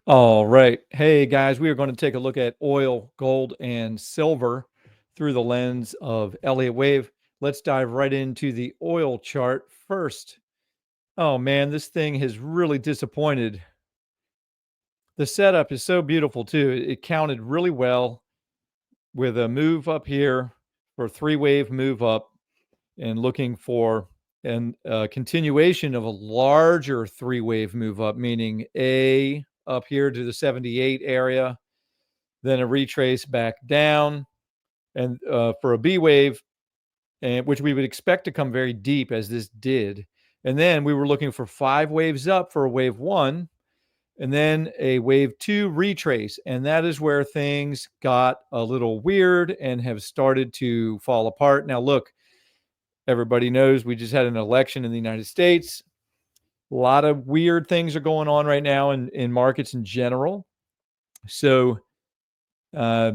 All right. Hey, guys, we are going to take a look at oil, gold, and silver through the lens of Elliott wave. Let's dive right into the oil chart first. Oh, man, this thing has really disappointed. The setup is so beautiful, too. It counted really well with a move up here for three-wave move up and looking for a continuation of a larger three-wave move up, meaning A up here to the 78 area, then a retrace back down, and for a B wave, and which we would expect to come very deep as this did. And then we were looking for 5 waves up for a wave one, and then a wave two retrace. And that is where things got a little weird and have started to fall apart. Now, look, everybody knows we just had an election in the United States. A lot of weird things are going on right now in markets in general. So, uh,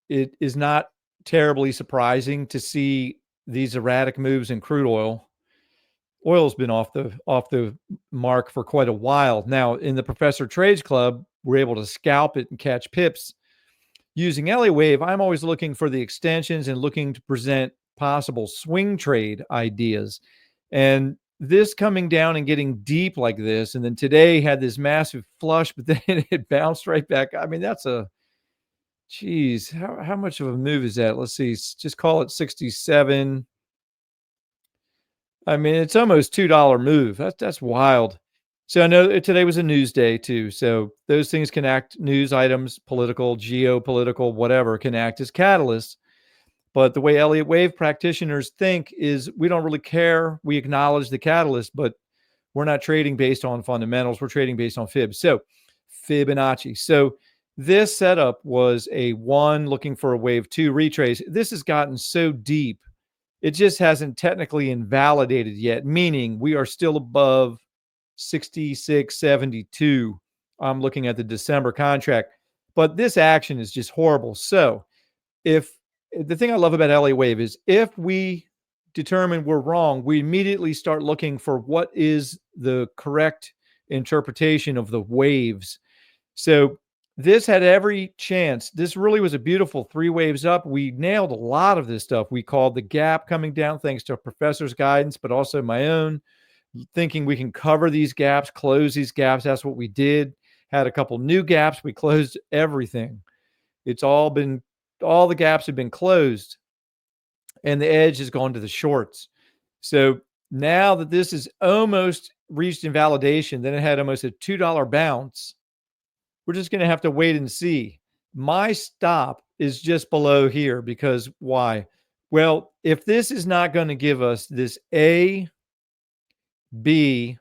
it is not terribly surprising to see these erratic moves in crude oil. Oil's been off the mark for quite a while. Now, in the Professor Trades Club, we're able to scalp it and catch pips using Elliott wave. I'm always looking for the extensions and looking to present possible swing trade ideas. And this coming down and getting deep like this, and then today had this massive flush, but then it bounced right back. I mean, that's a Geez, how much of a move is that? Let's see, just call it 67. I mean, it's almost $2 move. That's wild. So I know today was a news day too. So those things can act, news items, political, geopolitical, whatever, can act as catalysts. But the way Elliott wave practitioners think is we don't really care. We acknowledge the catalyst, but we're not trading based on fundamentals. We're trading based on fibs. So Fibonacci. So this setup was a one looking for a wave two retrace. This has gotten so deep, it just hasn't technically invalidated yet, meaning we are still above 66.72. I'm looking at the December contract, but this action is just horrible. So if the thing I love about LA Wave is if we determine we're wrong, we immediately start looking for what is the correct interpretation of the waves. So this had every chance. This really was a beautiful 3 waves up. We nailed a lot of this stuff. We called the gap coming down thanks to a professor's guidance, but also my own thinking we can cover these gaps, close these gaps. That's what we did. Had a couple new gaps. We closed everything. It's all the gaps have been closed and the edge has gone to the shorts. So now that this is almost reached invalidation, then it had almost a $2 bounce. We're just going to have to wait and see. My stop is just below here because why? Well, if this is not going to give us this A, B,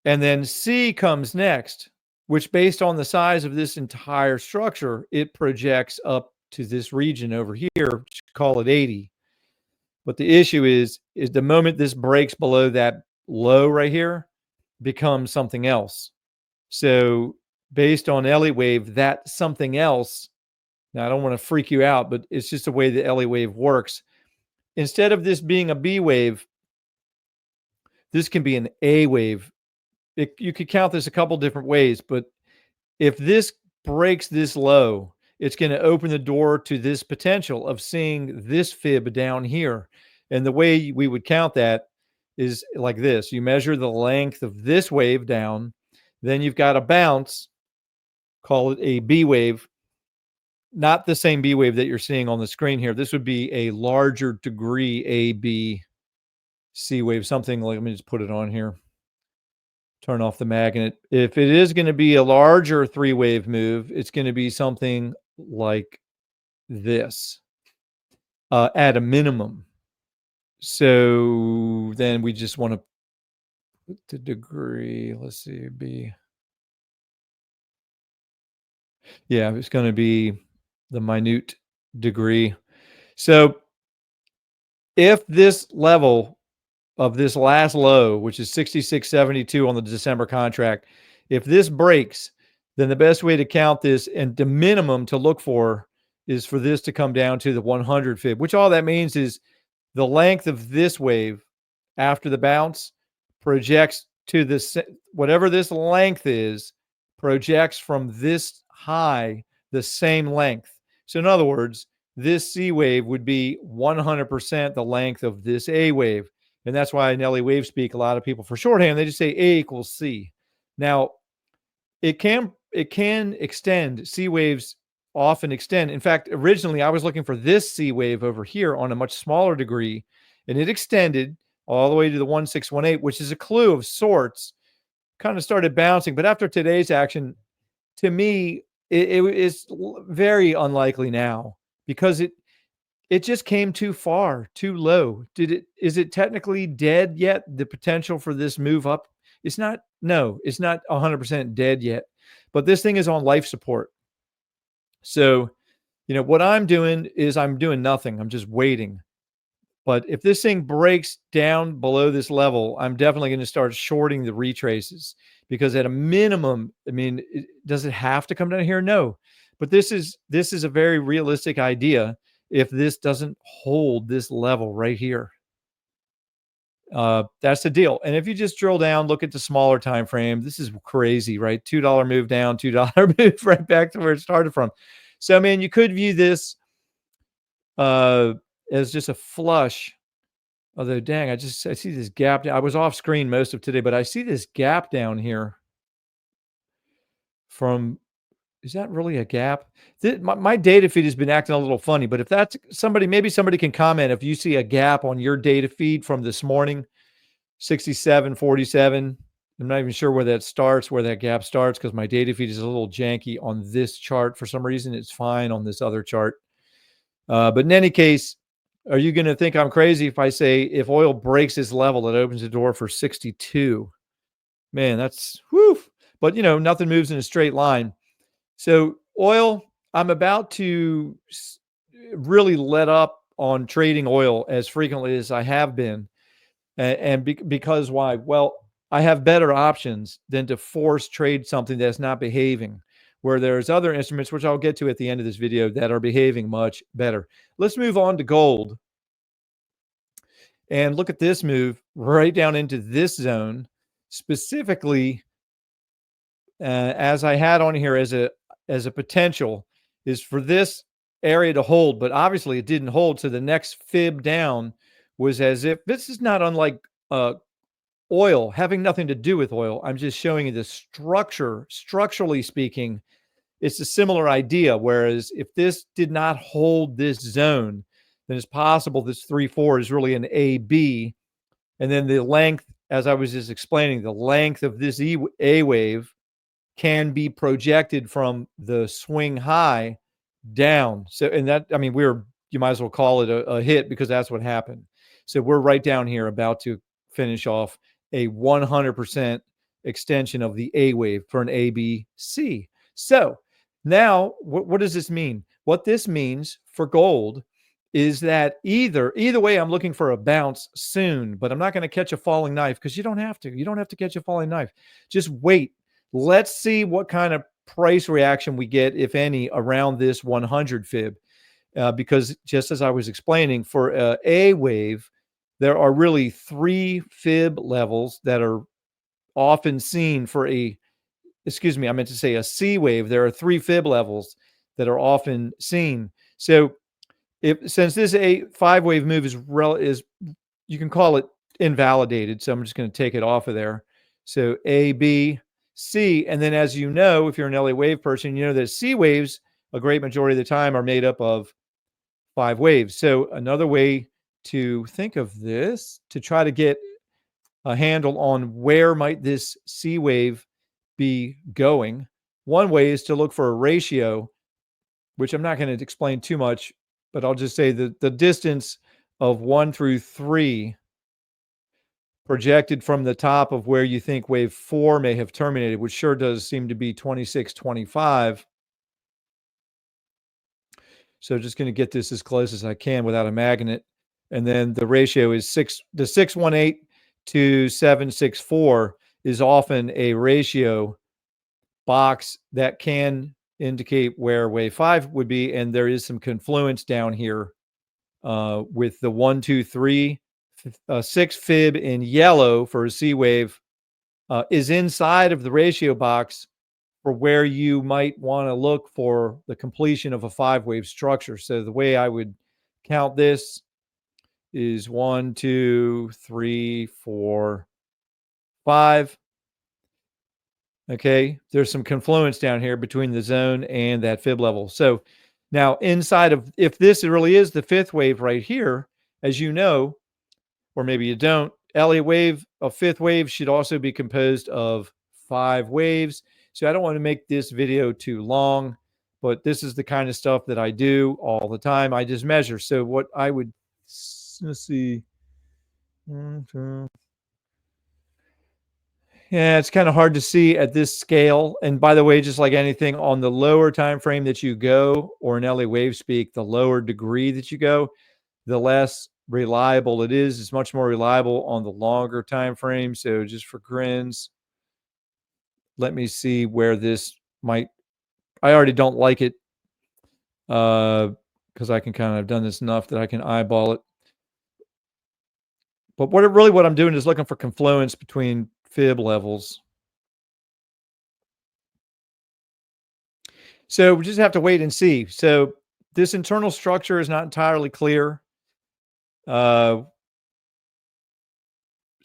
and then C comes next, which based on the size of this entire structure, it projects up to this region over here, call it 80. But the issue is the moment this breaks below that low right here becomes something else. So based on Elliott wave, that something else, now I don't want to freak you out, but it's just the way the Elliott wave works. Instead of this being a B wave, this can be an A wave. You could count this a couple different ways, but if this breaks this low, it's going to open the door to this potential of seeing this fib down here. And the way we would count that is like this. You measure the length of this wave down, then you've got a bounce, call it a B wave, not the same B wave that you're seeing on the screen here. This would be a larger degree A, B, C wave, something like, let me just put it on here. Turn off the magnet. If it is going to be a larger 3 wave move, it's going to be something like this at a minimum. So then we just want to put the degree. Let's see, B. Yeah, it's going to be the minute degree. So if this level of this last low, which is 66.72 on the December contract, if this breaks, then the best way to count this and the minimum to look for is for this to come down to the 100 fib, which all that means is the length of this wave after the bounce projects to this, whatever this length is, projects from this high the same length. So in other words, this C wave would be 100% the length of this A wave. And that's why in LA wave speak, a lot of people for shorthand, they just say A equals C. Now, it can extend. C waves often extend. In fact, originally I was looking for this C wave over here on a much smaller degree, and it extended all the way to the 1618, which is a clue of sorts, kind of started bouncing. But after today's action, to me, it is very unlikely now because it just came too far, too low. Is it technically dead yet? The potential for this move up? It's not, no, it's not 100% dead yet, but this thing is on life support. So, what I'm doing is I'm doing nothing. I'm just waiting. But if this thing breaks down below this level, I'm definitely going to start shorting the retraces because at a minimum, I mean, does it have to come down here? No, but this is a very realistic idea. If this doesn't hold this level right here, that's the deal. And if you just drill down, look at the smaller time frame, this is crazy, right? $2 move down, $2 move right back to where it started from. So, I mean, you could view this as just a flush. Although, dang, I see this gap. I was off screen most of today, but I see this gap down here from, is that really a gap? My data feed has been acting a little funny, but if that's somebody, maybe somebody can comment if you see a gap on your data feed from this morning, 67.47. I'm not even sure where that gap starts because my data feed is a little janky on this chart. For some reason, it's fine on this other chart. But in any case, are you going to think I'm crazy if I say if oil breaks this level, it opens the door for 62? Man, that's whew. But, nothing moves in a straight line. So oil, I'm about to really let up on trading oil as frequently as I have been. And because why? Well, I have better options than to force trade something that's not behaving, where there's other instruments, which I'll get to at the end of this video, that are behaving much better. Let's move on to gold. And look at this move right down into this zone, specifically, as I had on here as a potential, is for this area to hold, but obviously it didn't hold. So the next fib down was as if this is not unlike oil, having nothing to do with oil. I'm just showing you the structure. Structurally speaking, it's a similar idea. Whereas if this did not hold this zone, then it's possible this 3-4 is really an AB. And then the length, as I was just explaining, the length of this A wave can be projected from the swing high down. So, and that, I mean, you might as well call it a hit because that's what happened. So we're right down here about to finish off a 100% extension of the A wave for an ABC. So now what does this mean? What this means for gold is that either way, I'm looking for a bounce soon, but I'm not going to catch a falling knife because you don't have to catch a falling knife. Just wait. Let's see what kind of price reaction we get, if any, around this 100 fib. Because just as I was explaining, for a wave, there are really 3 fib levels that are often seen for I meant to say a C wave. There are 3 fib levels that are often seen. So since this 5 wave move is you can call it invalidated. So I'm just going to take it off of there. So A, B, C. And then, as you know, if you're an LA wave person, you know that C waves, a great majority of the time, are made up of 5 waves. So another way to think of this, to try to get a handle on where might this C wave be going, one way is to look for a ratio, which I'm not going to explain too much, but I'll just say that the distance of 1 through 3 projected from the top of where you think wave 4 may have terminated, which sure does seem to be 26.25. So just going to get this as close as I can without a magnet. And then the ratio is 618 to 764 is often a ratio box that can indicate where wave 5 would be. And there is some confluence down here with the 1, 2, 3, 6 fib in yellow for a C wave is inside of the ratio box for where you might want to look for the completion of a 5-wave structure. So the way I would count this is 1, 2, 3, 4, 5. Okay, there's some confluence down here between the zone and that fib level. So now inside of, if this really is the 5th wave right here, as you know, or maybe you don't, Elliott wave, a 5th wave should also be composed of 5 waves. So I don't want to make this video too long, but this is the kind of stuff that I do all the time. I just measure. So what I would, let's see. Yeah, it's kind of hard to see at this scale. And by the way, just like anything, on the lower time frame that you go, or in LA wave speak, the lower degree that you go, the less reliable it is. It's much more reliable on the longer time frame. So just for grins, let me see where this might. I already don't like it because I can kind of done this enough that I can eyeball it. But what I'm doing is looking for confluence between fib levels. So we just have to wait and see. So this internal structure is not entirely clear. So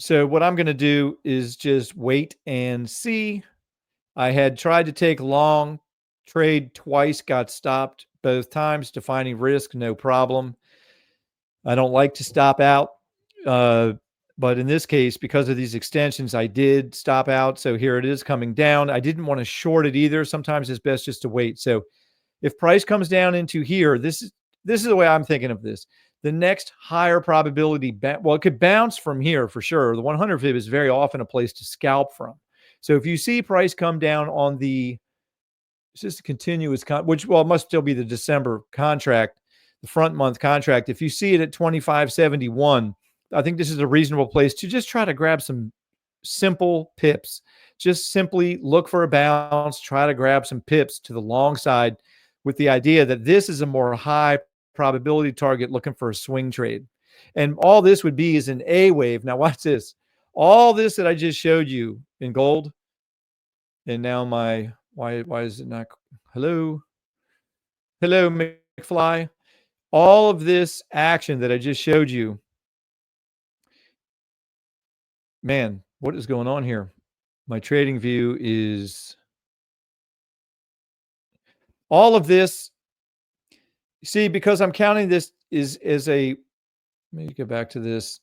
what I'm going to do is just wait and see. I had tried to take long trade twice, got stopped both times, defining risk, no problem. I don't like to stop out. But in this case, because of these extensions, I did stop out. So here it is coming down. I didn't want to short it either. Sometimes it's best just to wait. So if price comes down into here, this is the way I'm thinking of this. The next higher probability, well, it could bounce from here for sure. The 100 fib is very often a place to scalp from. So if you see price come down on the, it's just a continuous, which, well, it must still be the December contract, the front month contract. If you see it at 25.71, I think this is a reasonable place to just try to grab some simple pips. Just simply look for a bounce, try to grab some pips to the long side with the idea that this is a more high probability target looking for a swing trade. And all this would be is an A wave. Now watch this. All this that I just showed you in gold, and now my, why is it not, hello McFly, all of this action that I just showed you, man, what is going on here? My trading view is all of this. See, because I'm counting this is as a, let me go back to this.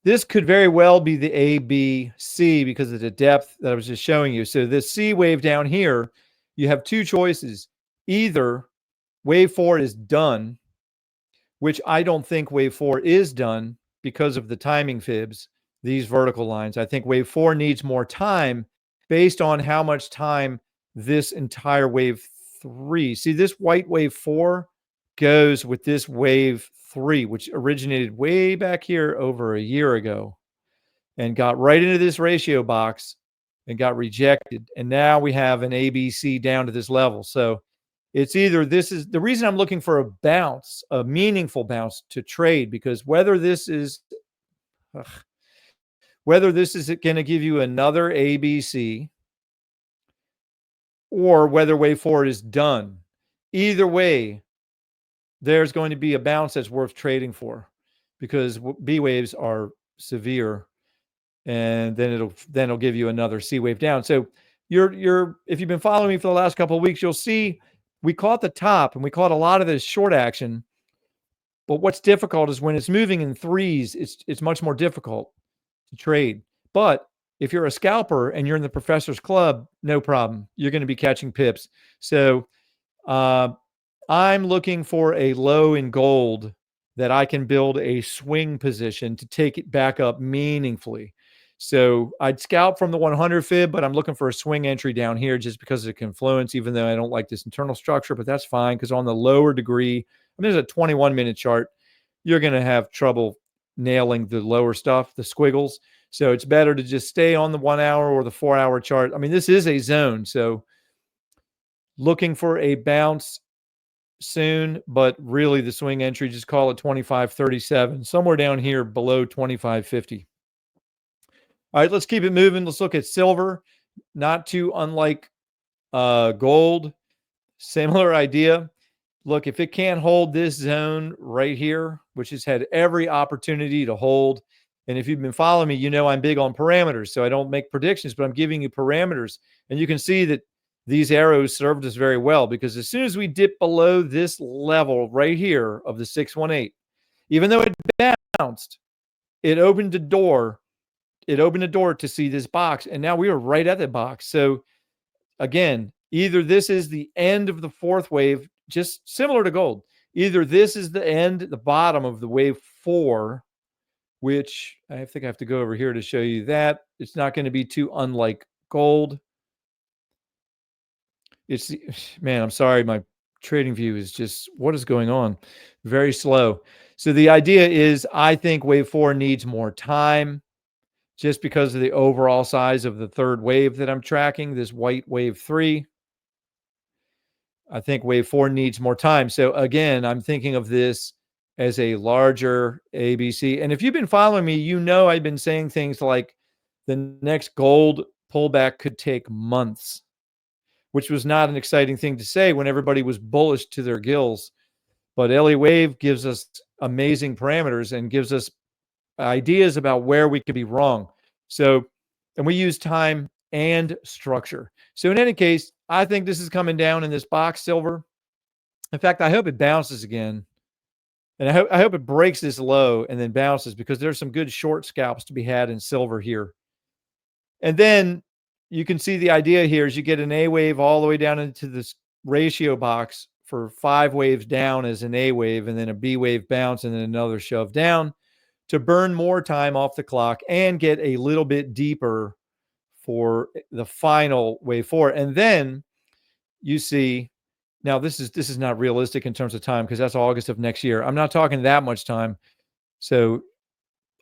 This could very well be the A, B, C because of the depth that I was just showing you. So this C wave down here, you have two choices. Either wave 4 is done, which I don't think wave 4 is done because of the timing fibs, these vertical lines. I think wave 4 needs more time based on how much time this entire wave 3. See, this white wave 4 goes with this wave 3, which originated way back here over a year ago and got right into this ratio box and got rejected. And now we have an ABC down to this level. So it's either, this is the reason I'm looking for a bounce, a meaningful bounce to trade, because whether this is going to give you another ABC or whether wave 4 is done, either way, there's going to be a bounce that's worth trading for because B waves are severe, and then it'll give you another C wave down. So you're if you've been following me for the last couple of weeks, you'll see we caught the top and we caught a lot of this short action. But what's difficult is when it's moving in threes, it's much more difficult to trade. But if you're a scalper and you're in the professor's club, no problem. You're going to be catching pips. So I'm looking for a low in gold that I can build a swing position to take it back up meaningfully. So I'd scalp from the 100 fib, but I'm looking for a swing entry down here just because of the confluence, even though I don't like this internal structure, but that's fine because on the lower degree, I mean, there's a 21-minute chart, you're going to have trouble nailing the lower stuff, the squiggles. So it's better to just stay on the 1 hour or the 4 hour chart. I mean, this is a zone. So looking for a bounce soon, but really the swing entry, just call it 25.37, somewhere down here below 25.50. All right, let's keep it moving. Let's look at silver. Not too unlike Gold, similar idea. Look, if it can't hold this zone right here, which has had every opportunity to hold, and if you've been following me, you know I'm big on parameters, so I don't make predictions, but I'm giving you parameters. And you can see that these arrows served us very well, because as soon as we dip below this level right here of the 618, even though it bounced, it opened the door. It opened the door to see this box, and now we are right at the box. So again, either this is the end of the fourth wave, just similar to gold. Either this is the end, the bottom of the wave 4, which I think I have to go over here to show you that. It's not going to be too unlike gold. It's, man, I'm sorry, my trading view is just, what is going on? Very slow. So the idea is, I think wave 4 needs more time, just because of the overall size of the third wave that I'm tracking, this white wave 3. I think wave 4 needs more time. So again, I'm thinking of this as a larger ABC. And if you've been following me, you know I've been saying things like the next gold pullback could take months, which was not an exciting thing to say when everybody was bullish to their gills. But Elliott Wave gives us amazing parameters and gives us ideas about where we could be wrong. So, and we use time and structure. So in any case, I think this is coming down in this box, silver. In fact, I hope it bounces again. And I hope it breaks this low and then bounces, because there's some good short scalps to be had in silver here. And then you can see the idea here is you get an A wave all the way down into this ratio box for 5 waves down as an A wave, and then a B wave bounce, and then another shove down to burn more time off the clock and get a little bit deeper for the final wave 4. And then you see, now this is not realistic in terms of time, because that's August of next year. I'm not talking that much time. So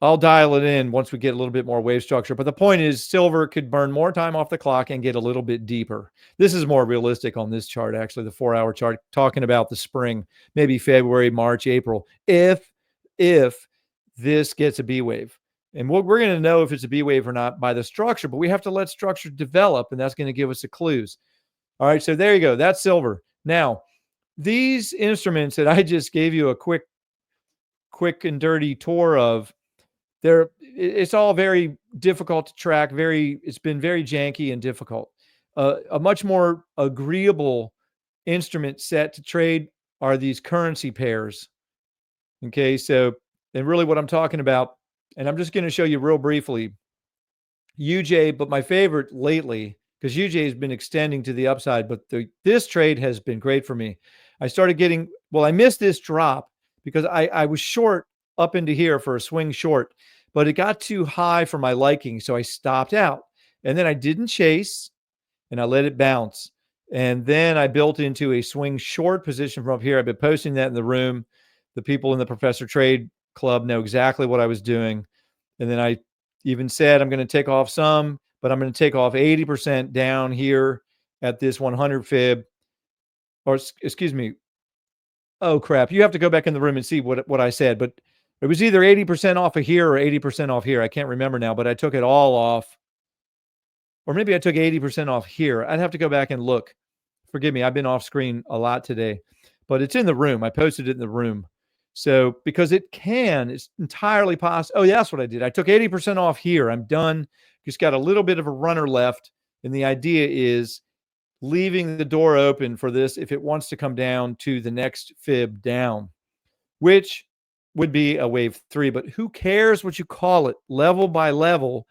I'll dial it in once we get a little bit more wave structure. But the point is, silver could burn more time off the clock and get a little bit deeper. This is more realistic on this chart, actually, the 4-hour chart, talking about the spring, maybe February, March, April, if this gets a B wave. And we're going to know if it's a B wave or not by the structure, but we have to let structure develop, and that's going to give us the clues. All right, so there you go. That's silver. Now, these instruments that I just gave you a quick and dirty tour of, it's all very difficult to track. It's been very janky and difficult. A much more agreeable instrument set to trade are these currency pairs. Okay, so, and really what I'm talking about, and I'm just going to show you real briefly, UJ, but my favorite lately, because UJ has been extending to the upside, but this trade has been great for me. I started getting, well, I missed this drop because I was short up into here for a swing short, but it got too high for my liking, so I stopped out. And then I didn't chase, and I let it bounce. And then I built into a swing short position from up here. I've been posting that in the room. The people in the Professor Trade Club know exactly what I was doing. And then I even said I'm going to take off some, but I'm going to take off 80% down here at this 100 fib. Or excuse me. Oh, crap. You have to go back in the room and see what I said. But it was either 80% off of here or 80% off here. I can't remember now, but I took it all off. Or maybe I took 80% off here. I'd have to go back and look. Forgive me. I've been off screen a lot today, but it's in the room. I posted it in the room. So because it's entirely possible. Oh, yeah, that's what I did. I took 80% off here. I'm done. Just got a little bit of a runner left. And the idea is leaving the door open for this if it wants to come down to the next fib down, which would be a wave 3. But who cares what you call it? Level by level,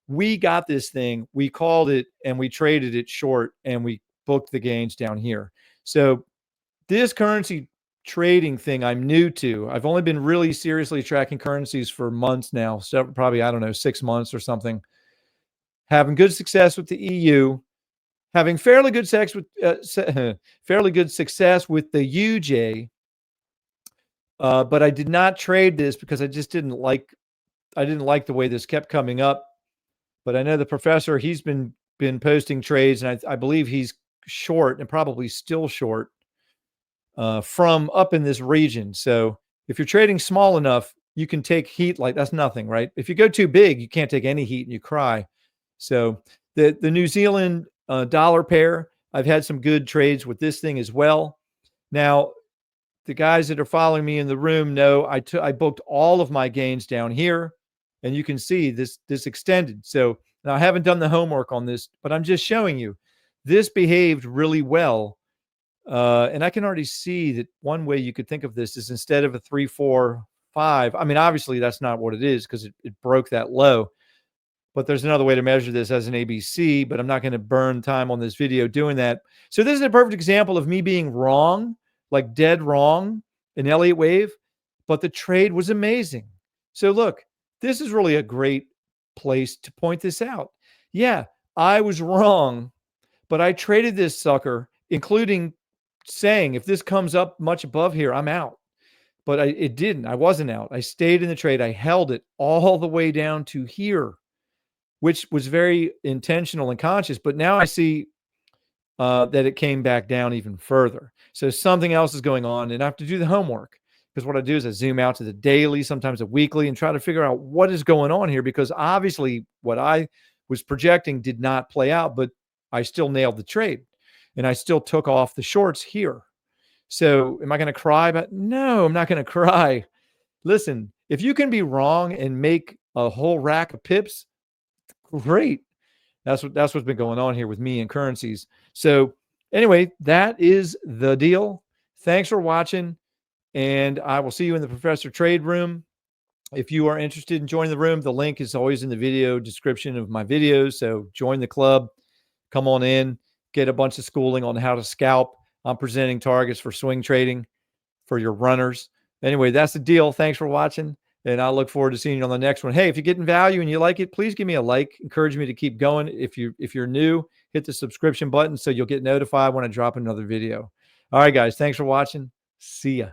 we got this thing. We called it and we traded it short, and we booked the gains down here. So this currency trading thing I'm new to. I've only been really seriously tracking currencies for months now. So probably, I don't know, 6 months or something. Having good success with the EU, having fairly good success with the UJ. But I did not trade this because I just didn't like the way this kept coming up. But I know the professor, he's been posting trades, and I believe he's short and probably still short from up in this region. So if you're trading small enough, you can take heat like that's nothing, right? If you go too big, you can't take any heat and you cry. So the New Zealand dollar pair, I've had some good trades with this thing as well. Now, the guys that are following me in the room know I booked all of my gains down here, and you can see this extended. So now I haven't done the homework on this, but I'm just showing you this behaved really well. And I can already see that one way you could think of this is instead of a 3, 4, 5. I mean, obviously that's not what it is because it broke that low. But there's another way to measure this as an ABC, but I'm not going to burn time on this video doing that. So this is a perfect example of me being wrong, like dead wrong in Elliott wave, but the trade was amazing. So look, this is really a great place to point this out. Yeah, I was wrong, but I traded this sucker, including saying if this comes up much above here, I'm out. But it didn't. I wasn't out. I stayed in the trade. I held it all the way down to here, which was very intentional and conscious. But now I see that it came back down even further. So something else is going on, and I have to do the homework, because what I do is I zoom out to the daily, sometimes a weekly, and try to figure out what is going on here, because obviously what I was projecting did not play out, but I still nailed the trade, and I still took off the shorts here. So am I going to cry? But no, I'm not going to cry. Listen, if you can be wrong and make a whole rack of pips, great. That's what's been going on here with me and currencies. So anyway, that is the deal. Thanks for watching, and I will see you in the Professor Trade Room. If you are interested in joining the room, the link is always in the video description of my videos. So join the club, come on in, get a bunch of schooling on how to scalp. I'm presenting targets for swing trading for your runners. Anyway, that's the deal. Thanks for watching, and I look forward to seeing you on the next one. Hey, if you're getting value and you like it, please give me a like. Encourage me to keep going. If you're new, hit the subscription button so you'll get notified when I drop another video. All right, guys. Thanks for watching. See ya.